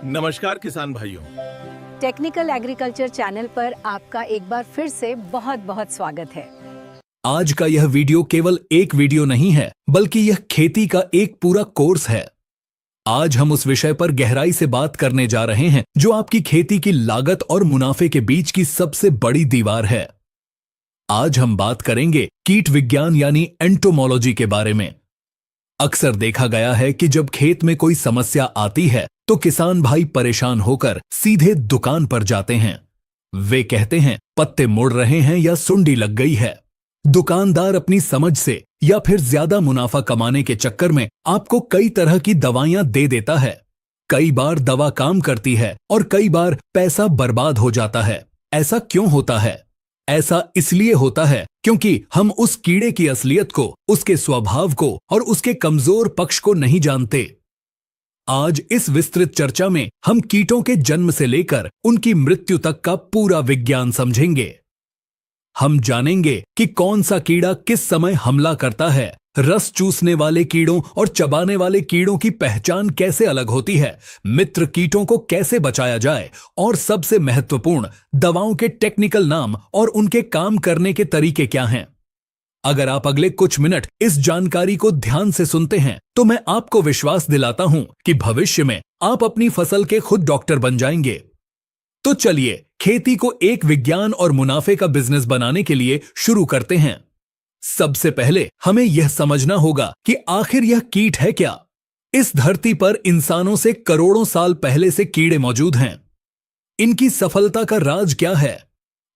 नमस्कार किसान भाइयों। टेक्निकल एग्रीकल्चर चैनल पर आपका एक बार फिर से बहुत बहुत स्वागत है। आज का यह वीडियो केवल एक वीडियो नहीं है, बल्कि यह खेती का एक पूरा कोर्स है। आज हम उस विषय पर गहराई से बात करने जा रहे हैं जो आपकी खेती की लागत और मुनाफे के बीच की सबसे बड़ी दीवार है। आज हम बात करेंगे कीट विज्ञान यानी एंटोमोलॉजी के बारे में। अक्सर देखा गया है कि जब खेत में कोई समस्या आती है तो किसान भाई परेशान होकर सीधे दुकान पर जाते हैं। वे कहते हैं पत्ते मुड़ रहे हैं या सुंडी लग गई है। दुकानदार अपनी समझ से या फिर ज्यादा मुनाफा कमाने के चक्कर में आपको कई तरह की दवाइयां दे देता है। कई बार दवा काम करती है और कई बार पैसा बर्बाद हो जाता है। ऐसा क्यों होता है? ऐसा इसलिए होता है क्योंकि हम उस कीड़े की असलियत को, उसके स्वभाव को और उसके कमजोर पक्ष को नहीं जानते। आज इस विस्तृत चर्चा में हम कीटों के जन्म से लेकर उनकी मृत्यु तक का पूरा विज्ञान समझेंगे। हम जानेंगे कि कौन सा कीड़ा किस समय हमला करता है, रस चूसने वाले कीड़ों और चबाने वाले कीड़ों की पहचान कैसे अलग होती है, मित्र कीटों को कैसे बचाया जाए और सबसे महत्वपूर्ण दवाओं के टेक्निकल नाम और उनके काम करने के तरीके क्या हैं। अगर आप अगले कुछ मिनट इस जानकारी को ध्यान से सुनते हैं तो मैं आपको विश्वास दिलाता हूं कि भविष्य में आप अपनी फसल के खुद डॉक्टर बन जाएंगे। तो चलिए खेती को एक विज्ञान और मुनाफे का बिजनेस बनाने के लिए शुरू करते हैं। सबसे पहले हमें यह समझना होगा कि आखिर यह कीट है क्या। इस धरती पर इंसानों से करोड़ों साल पहले से कीड़े मौजूद हैं। इनकी सफलता का राज क्या है?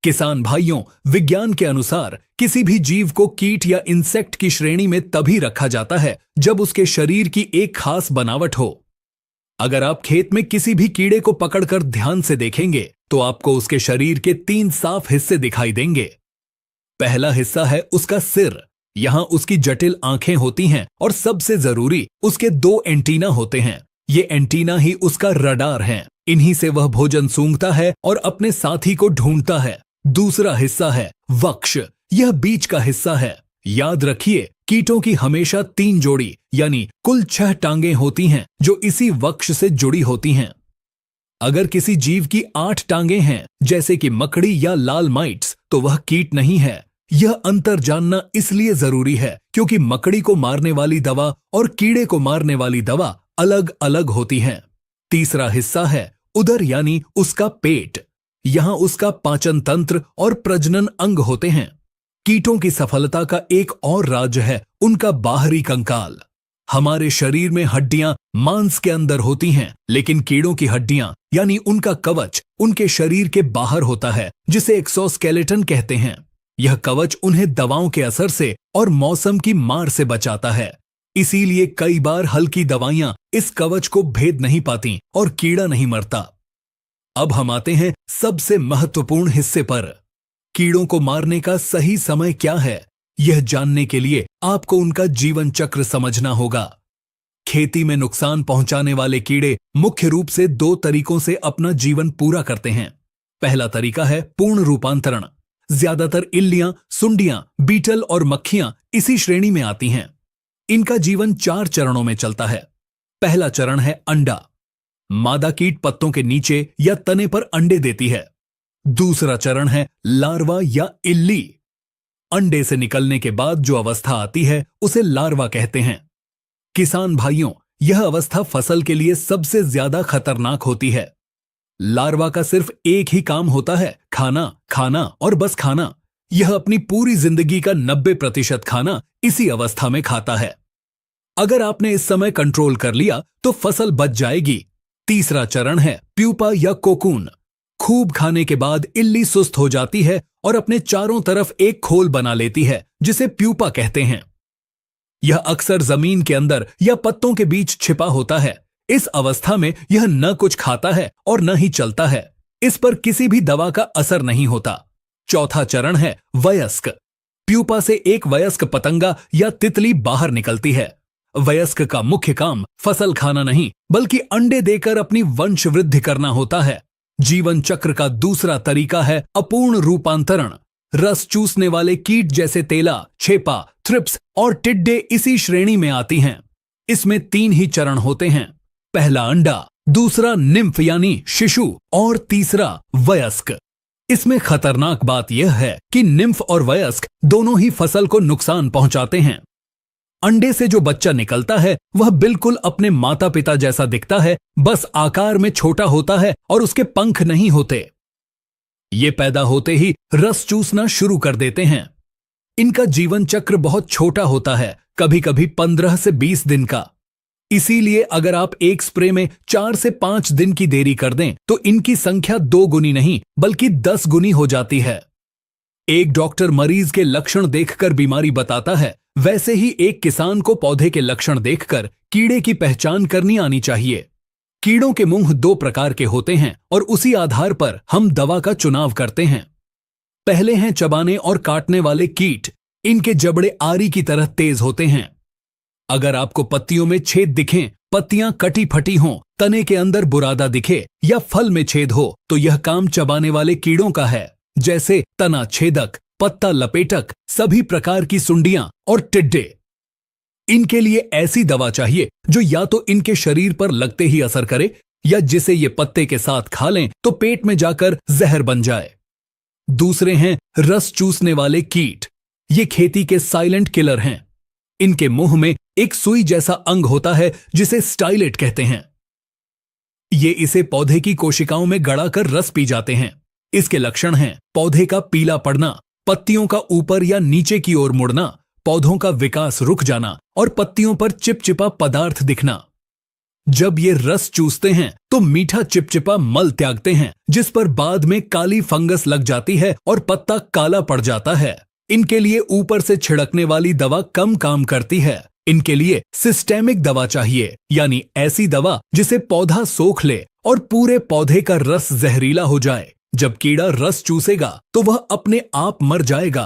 किसान भाइयों, विज्ञान के अनुसार किसी भी जीव को कीट या इंसेक्ट की श्रेणी में तभी रखा जाता है जब उसके शरीर की एक खास बनावट हो। अगर आप खेत में किसी भी कीड़े को पकड़कर ध्यान से देखेंगे तो आपको उसके शरीर के 3 साफ हिस्से दिखाई देंगे। पहला हिस्सा है उसका सिर। यहां उसकी जटिल आंखें होती हैं और सबसे जरूरी उसके 2 एंटीना होते हैं। ये एंटीना ही उसका रडार हैं। इन्हीं से वह भोजन सूंघता है और अपने साथी को ढूंढता है। दूसरा हिस्सा है वक्ष। यह बीच का हिस्सा है। याद रखिए, कीटों की हमेशा 3 जोड़ी यानी कुल 6 टांगें होती हैं जो इसी वक्ष से जुड़ी होती हैं। अगर किसी जीव की 8 टांगें हैं, जैसे कि मकड़ी या लाल माइट्स, तो वह कीट नहीं है। यह अंतर जानना इसलिए जरूरी है क्योंकि मकड़ी को मारने वाली दवा और कीड़े को मारने वाली दवा अलग अलग होती हैं। तीसरा हिस्सा है उदर यानी उसका पेट। यहां उसका पाचन तंत्र और प्रजनन अंग होते हैं। कीटों की सफलता का एक और राज है उनका बाहरी कंकाल। हमारे शरीर में हड्डियां मांस के अंदर होती हैं, लेकिन कीड़ों की हड्डियां यानी उनका कवच उनके शरीर के बाहर होता है, जिसे एक्सोस्केलेटन कहते हैं। यह कवच उन्हें दवाओं के असर से और मौसम की मार से बचाता है। इसीलिए कई बार हल्की दवाइयां इस कवच को भेद नहीं पाती और कीड़ा नहीं मरता। अब हम आते हैं सबसे महत्वपूर्ण हिस्से पर। कीड़ों को मारने का सही समय क्या है? यह जानने के लिए आपको उनका जीवन चक्र समझना होगा। खेती में नुकसान पहुंचाने वाले कीड़े मुख्य रूप से 2 तरीकों से अपना जीवन पूरा करते हैं। पहला तरीका है पूर्ण रूपांतरण। ज्यादातर इल्लियां, सुंडियां, बीटल और मक्खियां इसी श्रेणी में आती हैं। इनका जीवन 4 चरणों में चलता है। पहला चरण है अंडा। मादा कीट पत्तों के नीचे या तने पर अंडे देती है। दूसरा चरण है लार्वा या इल्ली। अंडे से निकलने के बाद जो अवस्था आती है उसे लार्वा कहते हैं। किसान भाइयों, यह अवस्था फसल के लिए सबसे ज्यादा खतरनाक होती है। लार्वा का सिर्फ एक ही काम होता है, खाना, खाना और बस खाना। यह अपनी पूरी जिंदगी का 90% खाना इसी अवस्था में खाता है। अगर आपने इस समय कंट्रोल कर लिया तो फसल बच जाएगी। तीसरा चरण है प्यूपा या कोकून। खूब खाने के बाद इल्ली सुस्त हो जाती है और अपने चारों तरफ एक खोल बना लेती है, जिसे प्यूपा कहते हैं। यह अक्सर जमीन के अंदर या पत्तों के बीच छिपा होता है। इस अवस्था में यह न कुछ खाता है और न ही चलता है। इस पर किसी भी दवा का असर नहीं होता। चौथा चरण है वयस्क। प्यूपा से एक वयस्क पतंगा या तितली बाहर निकलती है। वयस्क का मुख्य काम फसल खाना नहीं, बल्कि अंडे देकर अपनी वंश वृद्धि करना होता है। जीवन चक्र का दूसरा तरीका है अपूर्ण रूपांतरण। रस चूसने वाले कीट जैसे तेला, छेपा, थ्रिप्स और टिड्डे इसी श्रेणी में आती हैं। इसमें 3 ही चरण होते हैं। पहला अंडा, दूसरा निम्फ यानी शिशु और तीसरा वयस्क। इसमें खतरनाक बात यह है कि निम्फ और वयस्क दोनों ही फसल को नुकसान पहुंचाते हैं। अंडे से जो बच्चा निकलता है वह बिल्कुल अपने माता पिता जैसा दिखता है, बस आकार में छोटा होता है और उसके पंख नहीं होते। ये पैदा होते ही रस चूसना शुरू कर देते हैं। इनका जीवन चक्र बहुत छोटा होता है, कभी कभी 15 से 20 दिन का। इसीलिए अगर आप एक स्प्रे में 4 से 5 दिन की देरी कर दें तो इनकी संख्या 2 गुनी नहीं बल्कि 10 गुनी हो जाती है। एक डॉक्टर मरीज के लक्षण देखकर बीमारी बताता है, वैसे ही एक किसान को पौधे के लक्षण देखकर कीड़े की पहचान करनी आनी चाहिए। कीड़ों के मुंह 2 प्रकार के होते हैं और उसी आधार पर हम दवा का चुनाव करते हैं। पहले हैं चबाने और काटने वाले कीट। इनके जबड़े आरी की तरह तेज होते हैं। अगर आपको पत्तियों में छेद दिखें, पत्तियां कटी फटी हों, तने के अंदर बुरादा दिखे या फल में छेद हो तो यह काम चबाने वाले कीड़ों का है, जैसे तना छेदक, पत्ता लपेटक, सभी प्रकार की सुंडियां और टिड्डे। इनके लिए ऐसी दवा चाहिए जो या तो इनके शरीर पर लगते ही असर करे या जिसे ये पत्ते के साथ खा लें तो पेट में जाकर जहर बन जाए। दूसरे हैं रस चूसने वाले कीट। ये खेती के साइलेंट किलर हैं। इनके मुंह में एक सुई जैसा अंग होता है जिसे स्टाइलेट कहते हैं। ये इसे पौधे की कोशिकाओं में गड़ाकर रस पी जाते हैं। इसके लक्षण हैं पौधे का पीला पड़ना, पत्तियों का ऊपर या नीचे की ओर मुड़ना, पौधों का विकास रुक जाना और पत्तियों पर चिपचिपा पदार्थ दिखना। जब ये रस चूसते हैं तो मीठा चिपचिपा मल त्यागते हैं जिस पर बाद में काली फंगस लग जाती है और पत्ता काला पड़ जाता है। इनके लिए ऊपर से छिड़कने वाली दवा कम काम करती है। इनके लिए सिस्टेमिक दवा चाहिए, यानी ऐसी दवा जिसे पौधा सोख ले और पूरे पौधे का रस जहरीला हो जाए। जब कीड़ा रस चूसेगा तो वह अपने आप मर जाएगा।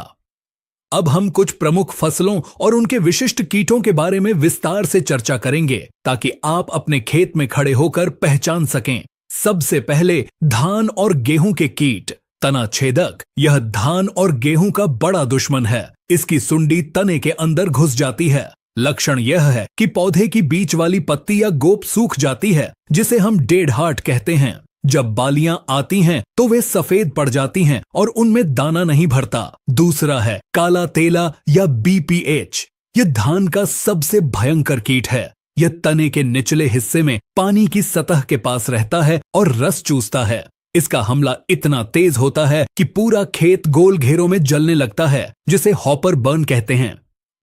अब हम कुछ प्रमुख फसलों और उनके विशिष्ट कीटों के बारे में विस्तार से चर्चा करेंगे ताकि आप अपने खेत में खड़े होकर पहचान सकें। सबसे पहले धान और गेहूं के कीट। तना छेदक। यह धान और गेहूं का बड़ा दुश्मन है। इसकी सुंडी तने के अंदर घुस जाती है। लक्षण यह है कि पौधे की बीच वाली पत्ती या गोप सूख जाती है जिसे हम डेड हार्ट कहते हैं। जब बालियां आती हैं तो वे सफेद पड़ जाती हैं और उनमें दाना नहीं भरता। दूसरा है काला तेला या BPH। यह धान का सबसे भयंकर कीट है। यह तने के निचले हिस्से में पानी की सतह के पास रहता है और रस चूसता है। इसका हमला इतना तेज होता है कि पूरा खेत गोल घेरों में जलने लगता है, जिसे हॉपर बर्न कहते हैं।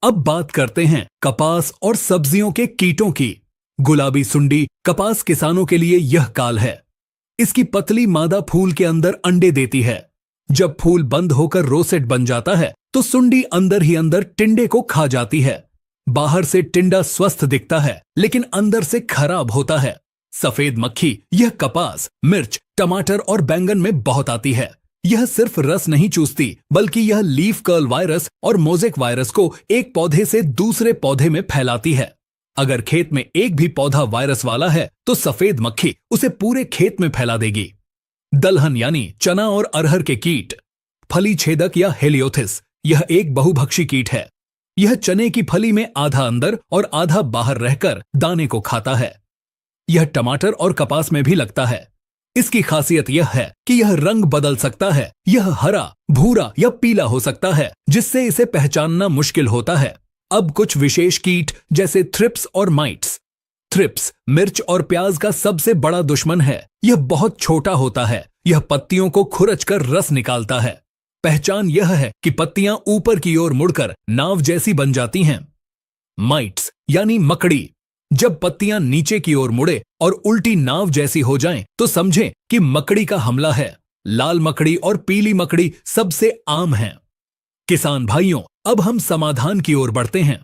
अब बात करते हैं कपास और सब्जियों के कीटों की। गुलाबी सुंडी कपास किसानों के लिए यह काल है। इसकी पतली मादा फूल के अंदर अंडे देती है। जब फूल बंद होकर रोसेट बन जाता है तो सुंडी अंदर ही अंदर टिंडे को खा जाती है। बाहर से टिंडा स्वस्थ दिखता है लेकिन अंदर से खराब होता है। सफेद मक्खी यह कपास, मिर्च, टमाटर और बैंगन में बहुत आती है। यह सिर्फ रस नहीं चूसती बल्कि यह लीफ कर्ल वायरस और मोज़ेक वायरस को एक पौधे से दूसरे पौधे में फैलाती है। अगर खेत में एक भी पौधा वायरस वाला है तो सफेद मक्खी उसे पूरे खेत में फैला देगी। दलहन यानी चना और अरहर के कीट। फली छेदक या हेलियोथिस। यह एक बहुभक्षी कीट है। यह चने की फली में आधा अंदर और आधा बाहर रहकर दाने को खाता है। यह टमाटर और कपास में भी लगता है। इसकी खासियत यह है कि यह रंग बदल सकता है। यह हरा, भूरा या पीला हो सकता है जिससे इसे पहचानना मुश्किल होता है। अब कुछ विशेष कीट जैसे थ्रिप्स और माइट्स। थ्रिप्स मिर्च और प्याज का सबसे बड़ा दुश्मन है। यह बहुत छोटा होता है। यह पत्तियों को खुरचकर रस निकालता है। पहचान यह है कि पत्तियां ऊपर की ओर मुड़कर नाव जैसी बन जाती हैं। माइट्स यानी मकड़ी। जब पत्तियां नीचे की ओर मुड़े और उल्टी नाव जैसी हो जाएं, तो समझें कि मकड़ी का हमला है। लाल मकड़ी और पीली मकड़ी सबसे आम हैं। किसान भाइयों, अब हम समाधान की ओर बढ़ते हैं।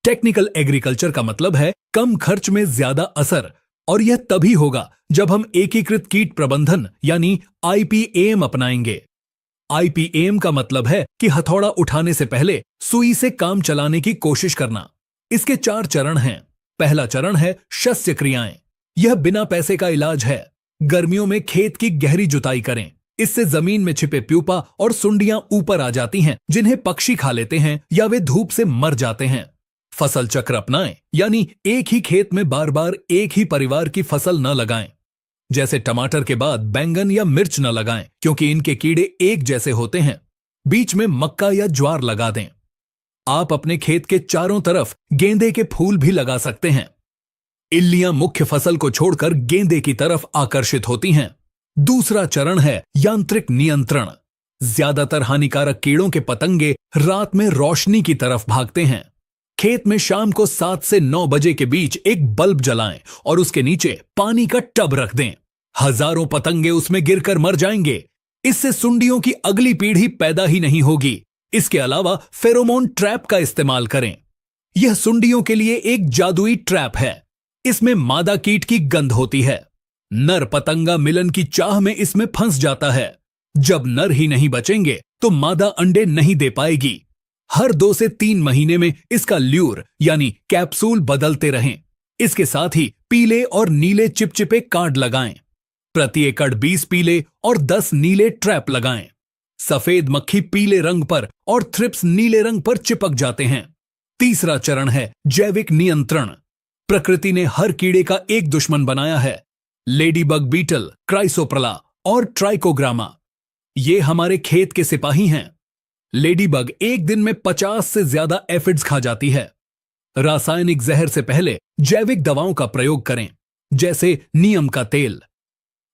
टेक्निकल एग्रीकल्चर का मतलब है कम खर्च में ज्यादा असर, और यह तभी होगा जब हम एकीकृत कीट प्रबंधन यानी IPAM अपनाएंगे। IPAM का मतलब है कि हथौड़ा उठाने से पहले सुई से काम चलाने की कोशिश करना। इसके 4 चरण हैं। पहला चरण है शस्य क्रियाएं। यह बिना पैसे का इलाज है। गर्मियों में खेत की गहरी जुताई करें। इससे जमीन में छिपे प्यूपा और सुंडियां ऊपर आ जाती हैं जिन्हें पक्षी खा लेते हैं या वे धूप से मर जाते हैं। फसल चक्र अपनाएं, यानी एक ही खेत में बार बार एक ही परिवार की फसल न लगाएं। जैसे टमाटर के बाद बैंगन या मिर्च न लगाएं, क्योंकि इनके कीड़े एक जैसे होते हैं। बीच में मक्का या ज्वार लगा दें। आप अपने खेत के चारों तरफ गेंदे के फूल भी लगा सकते हैं। इल्लियां मुख्य फसल को छोड़कर गेंदे की तरफ आकर्षित होती हैं। दूसरा चरण है यांत्रिक नियंत्रण। ज्यादातर हानिकारक कीड़ों के पतंगे रात में रोशनी की तरफ भागते हैं। खेत में शाम को 7 से 9 बजे के बीच एक बल्ब जलाएं और उसके नीचे पानी का टब रख दें। हजारों पतंगे उसमें गिरकर मर जाएंगे। इससे सुंडियों की अगली पीढ़ी पैदा ही नहीं होगी। इसके अलावा फेरोमोन ट्रैप का इस्तेमाल करें। यह सुंडियों के लिए एक जादुई ट्रैप है। इसमें मादा कीट की गंध होती है। नर पतंगा मिलन की चाह में इसमें फंस जाता है। जब नर ही नहीं बचेंगे तो मादा अंडे नहीं दे पाएगी। हर 2 से 3 महीने में इसका ल्यूर यानी कैप्सूल बदलते रहें। इसके साथ ही पीले और नीले चिपचिपे कार्ड लगाएं। प्रति एकड़ 20 पीले और 10 नीले ट्रैप लगाएं। सफेद मक्खी पीले रंग पर और थ्रिप्स नीले रंग पर चिपक जाते हैं। तीसरा चरण है जैविक नियंत्रण। प्रकृति ने हर कीड़े का एक दुश्मन बनाया है। लेडीबग बीटल, क्राइसोप्रला और ट्राइकोग्रामा, ये हमारे खेत के सिपाही हैं। लेडीबग एक दिन में 50 से ज्यादा एफिड्स खा जाती है। रासायनिक जहर से पहले जैविक दवाओं का प्रयोग करें, जैसे नीम का तेल।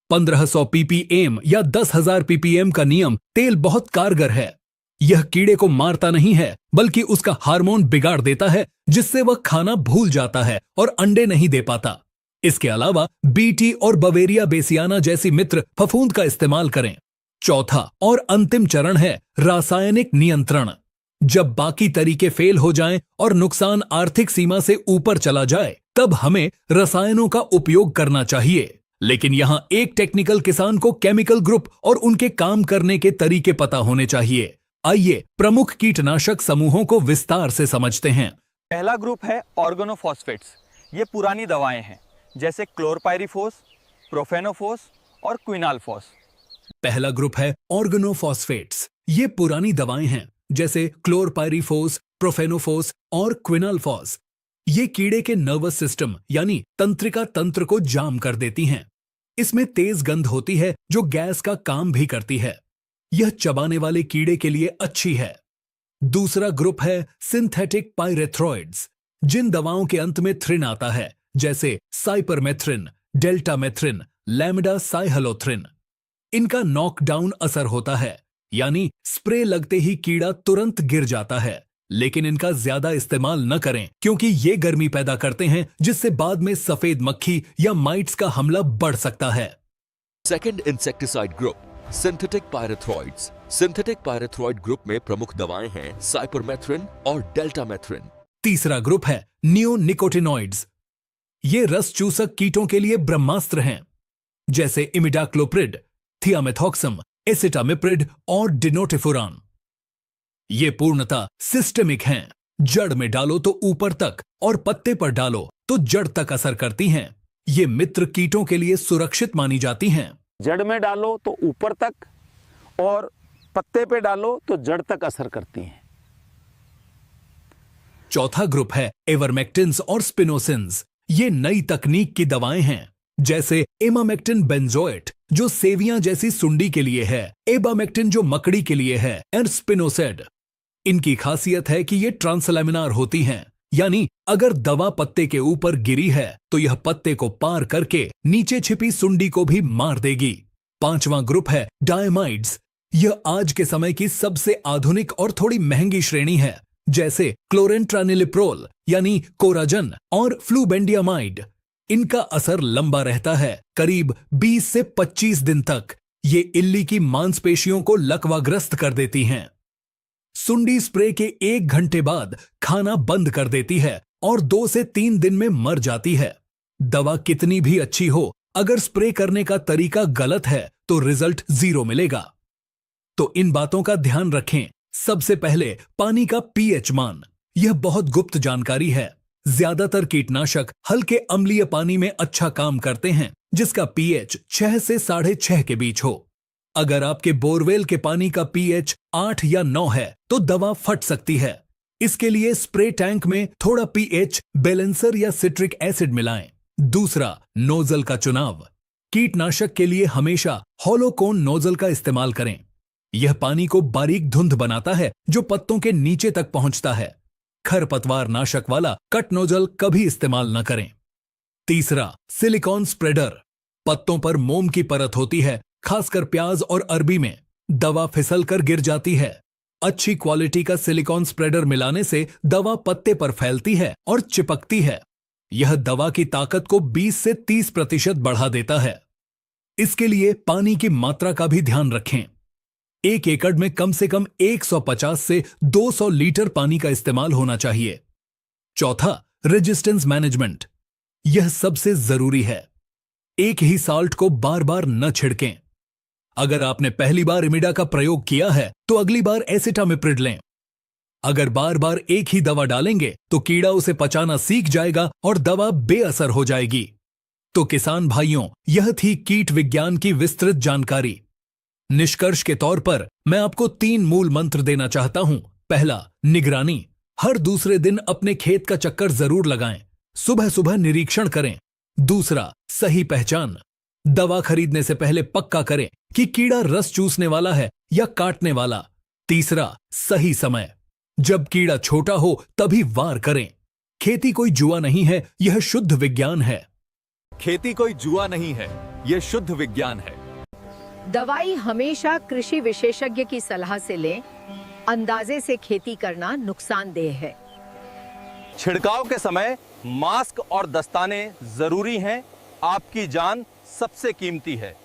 1500 ppm या 10,000 ppm का नीम तेल बहुत कारगर है। यह कीड़े को मारता नहीं है, बल्कि उसका हार्मोन बिगाड़ देता है, जिससे वह खाना भूल जाता है और अंडे नहीं दे पाता। इसके अलावा बीटी और बवेरिया बेसियाना जैसी मित्र फफूंद का इस्तेमाल करें। चौथा और अंतिम चरण है रासायनिक नियंत्रण। जब बाकी तरीके फेल हो जाएं और नुकसान आर्थिक सीमा से ऊपर चला जाए, तब हमें रसायनों का उपयोग करना चाहिए। लेकिन यहां एक टेक्निकल किसान को केमिकल ग्रुप और उनके काम करने के तरीके पता होने चाहिए। आइए प्रमुख कीटनाशक समूहों को विस्तार से समझते हैं। पहला ग्रुप है ऑर्गेनोफॉस्फेट्स। ये पुरानी दवाएं हैं, जैसे क्लोरपायरिफोस, प्रोफेनोफोस और क्विनाल्फोस। पहला ग्रुप है ऑर्गेनोफॉस्फेट्स। ये पुरानी दवाएं हैं, जैसे क्लोरपायरिफोस, प्रोफेनोफोस और क्विनाल्फोस। ये कीड़े के नर्वस सिस्टम यानी तंत्रिका तंत्र को जाम कर देती हैं। इसमें तेज गंध होती है जो गैस का काम भी करती है। यह चबाने वाले कीड़े के लिए अच्छी है। दूसरा ग्रुप है सिंथेटिक पाइरेथ्रॉइड्स। जिन दवाओं के अंत में थ्रिन आता है, जैसे साइपरमेथ्रिन, डेल्टामेथ्रिन, लैमिडासाइहलोथ्रिन। इनका नॉकडाउन असर होता है, यानी स्प्रे लगते ही कीड़ा तुरंत गिर जाता है। लेकिन इनका ज्यादा इस्तेमाल न करें, क्योंकि ये गर्मी पैदा करते हैं, जिससे बाद में सफेद मक्खी या माइट्स का हमला बढ़ सकता है। Second insecticide group synthetic pyrethroids. Synthetic pyrethroid group में प्रमुख दवाएं हैं साइपरमेथ्रिन और डेल्टामेथ्रिन। तीसरा ग्रुप है नियोनिकोटिनॉइड्स। ये रस चूसक कीटों के लिए ब्रह्मास्त्र हैं, जैसे इमिडाक्लोप्रिड, थियामेथॉक्सम, एसिटामिप्रिड और डिनोटिफुरान। ये पूर्णतः सिस्टेमिक हैं। जड़ में डालो तो ऊपर तक और पत्ते पर डालो तो जड़ तक असर करती हैं। ये मित्र कीटों के लिए सुरक्षित मानी जाती हैं। जड़ में डालो तो ऊपर तक और पत्ते पे डालो तो जड़ तक असर करती हैं। चौथा ग्रुप है एवरमेक्टिन्स और स्पिनोसिन्स। ये नई तकनीक की दवाएं हैं, जैसे इमामेक्टिन बेंजोएट जो सेवियां जैसी सुंडी के लिए है, एबामेक्टिन जो मकड़ी के लिए है, और स्पिनोसेड। इनकी खासियत है कि ये ट्रांसलैमिनार होती हैं, यानी अगर दवा पत्ते के ऊपर गिरी है तो यह पत्ते को पार करके नीचे छिपी सुंडी को भी मार देगी। पांचवां ग्रुप है डायमाइड्स। यह आज के समय की सबसे आधुनिक और थोड़ी महंगी श्रेणी है, जैसे क्लोरेंट्रानिलिप्रोल यानी कोराजन और फ्लूबेंडियामाइड। इनका असर लंबा रहता है, करीब 20 से 25 दिन तक। ये इल्ली की मांसपेशियों को लकवाग्रस्त कर देती हैं। सुंडी स्प्रे के 1 घंटे बाद खाना बंद कर देती है और 2 से 3 दिन में मर जाती है। दवा कितनी भी अच्छी हो, अगर स्प्रे करने का तरीका गलत है तो रिजल्ट 0 मिलेगा। तो इन बातों का ध्यान रखें। सबसे पहले पानी का पीएच मान। यह बहुत गुप्त जानकारी है। ज्यादातर कीटनाशक हल्के अम्लीय पानी में अच्छा काम करते हैं, जिसका पीएच 6 से 6.5 के बीच हो। अगर आपके बोरवेल के पानी का पीएच 8 या 9 है तो दवा फट सकती है। इसके लिए स्प्रे टैंक में थोड़ा पीएच बैलेंसर या सिट्रिक एसिड मिलाएं। दूसरा, नोजल का चुनाव। कीटनाशक के लिए हमेशा हॉलो कोन नोजल का इस्तेमाल करें। यह पानी को बारीक धुंध बनाता है जो पत्तों के नीचे तक पहुंचता है। खरपतवार नाशक वाला कट नोजल कभी इस्तेमाल न करें। तीसरा, सिलिकॉन स्प्रेडर। पत्तों पर मोम की परत होती है, खासकर प्याज और अरबी में। दवा फिसल कर गिर जाती है। अच्छी क्वालिटी का सिलिकॉन स्प्रेडर मिलाने से दवा पत्ते पर फैलती है और चिपकती है। यह दवा की ताकत को 20 से 30% बढ़ा देता है। इसके लिए पानी की मात्रा का भी ध्यान रखें। 1 एकड़ में कम से कम 150 से 200 लीटर पानी का इस्तेमाल होना चाहिए। चौथा, रेजिस्टेंस मैनेजमेंट। यह सबसे जरूरी है। एक ही साल्ट को बार बार न छिड़कें। अगर आपने पहली बार इमिडा का प्रयोग किया है तो अगली बार एसिटामिप्रिड लें। अगर बार बार एक ही दवा डालेंगे तो कीड़ा उसे पचाना सीख जाएगा और दवा बेअसर हो जाएगी। तो किसान भाइयों, यह थी कीट विज्ञान की विस्तृत जानकारी। निष्कर्ष के तौर पर मैं आपको 3 मूल मंत्र देना चाहता हूं। पहला, निगरानी। हर दूसरे दिन अपने खेत का चक्कर जरूर लगाएं। सुबह सुबह निरीक्षण करें। दूसरा, सही पहचान। दवा खरीदने से पहले पक्का करें कि कीड़ा रस चूसने वाला है या काटने वाला। तीसरा, सही समय। जब कीड़ा छोटा हो तभी वार करें। खेती कोई जुआ नहीं है, यह शुद्ध विज्ञान है। खेती कोई जुआ नहीं है, यह शुद्ध विज्ञान है। दवाई हमेशा कृषि विशेषज्ञ की सलाह से लें। अंदाजे से खेती करना नुकसानदेह है। छिड़काव के समय मास्क और दस्ताने जरूरी हैं। आपकी जान सबसे कीमती है।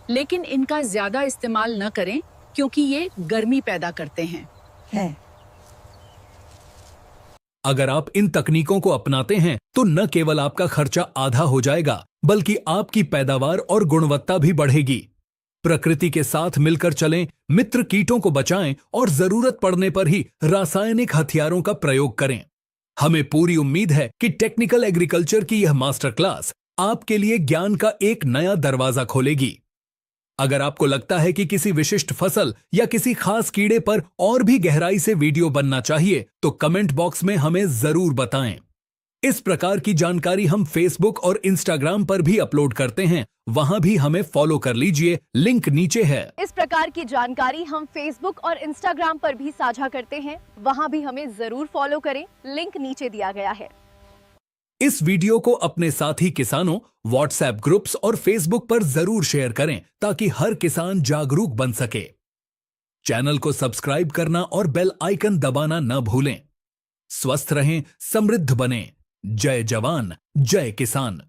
लेकिन इनका ज्यादा इस्तेमाल न करें क्योंकि ये गर्मी पैदा करते हैं। अगर आप इन तकनीकों को अपनाते हैं तो न केवल आपका खर्चा आधा हो जाएगा बल्कि आपकी पैदावार और गुणवत्ता भी बढ़ेगी। प्रकृति के साथ मिलकर चलें, मित्र कीटों को बचाएं और जरूरत पड़ने पर ही रासायनिक हथियारों का प्रयोग करें। हमें पूरी उम्मीद है कि टेक्निकल एग्रीकल्चर की यह मास्टर क्लास आपके लिए ज्ञान का एक नया दरवाजा खोलेगी। अगर आपको लगता है कि किसी विशिष्ट फसल या किसी खास कीड़े पर और भी गहराई से वीडियो बनना चाहिए तो कमेंट बॉक्स में हमें जरूर बताएं। इस प्रकार की जानकारी हम फेसबुक और इंस्टाग्राम पर भी अपलोड करते हैं, वहां भी हमें फॉलो कर लीजिए, लिंक नीचे है। इस प्रकार की जानकारी हम फेसबुक और इंस्टाग्राम पर भी साझा करते हैं, वहां भी हमें जरूर फॉलो करें, लिंक नीचे दिया गया है। इस वीडियो को अपने साथी किसानों, व्हाट्सएप ग्रुप्स और फेसबुक पर जरूर शेयर करें ताकि हर किसान जागरूक बन सके। चैनल को सब्सक्राइब करना और बेल आइकन दबाना न भूलें। स्वस्थ रहें, समृद्ध बनें। जय जवान, जय किसान।